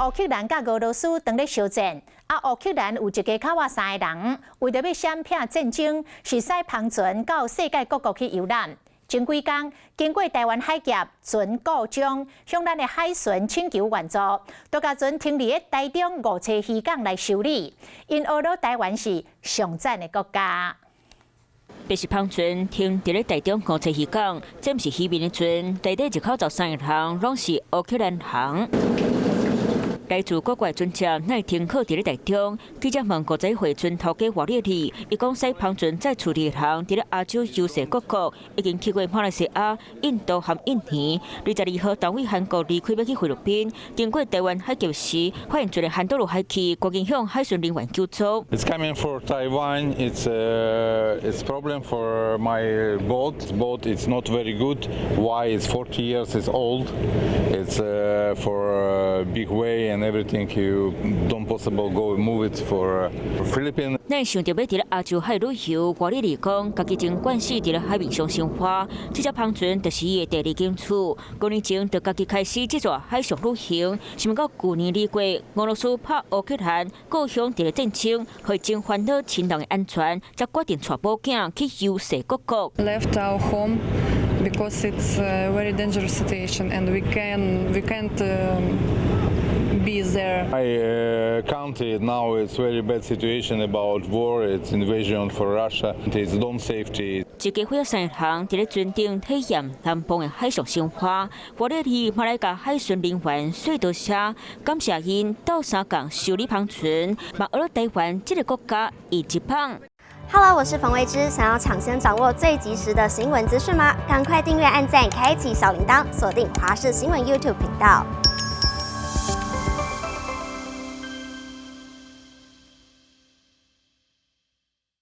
乌克兰甲俄罗斯当咧相战，乌克兰有一个卡瓦3个人，为着要闪避战争，是使航船到世界各国去游览。前几天，经过台湾海峡船故障，向咱的海巡请求援助，都甲船停伫台中5车渔港来修理，因学了台湾是上赞的国家。 这是航船停伫咧台中5车渔港，这毋是渔民的船，内底入口13个人拢是乌克兰人。来自各国船只乃停靠伫咧台中。记者问51岁船头家黄烈利，伊讲使航船载处理的人伫咧亚洲优势各国已经去过马来西亚、印度和印尼。22号单位韩国离开要去菲律宾，经过台湾海峡时，发现一个handle落海去，赶紧向海巡人员求助。 It's coming for Taiwan. It's problem for my boat. Boat is not very good. Why? It's 40 years. It's old. It's for big way and everything. You don't possible go move it for Philippines. 咱想着要伫咧亚洲海旅游，外地嚟讲，家己真惯势伫咧海面上生活。这只航船就是伊的第二间厝。5年前，就家己开始这座海上旅行，想到去年2月，俄罗斯拍乌克兰，故乡伫咧战争，会真烦恼亲人的安全，才决定带宝囝去游世各国。 Left our home because it's a very dangerous situation and we can't be there. My country now is very bad situation about war. It's invasion for Russia. It's don't safety. 一家伙3个人伫咧船顶体验南方的海上生活。我咧去马来甲海巡人员说多谢，感谢因斗相共修理航船，嘛学了台湾这个国家以及棒。 Hello， 我是冯维之。想要抢先掌握最及时的新闻资讯吗？赶快订阅、按赞、开启小铃铛，锁定华视新闻 YouTube 频道。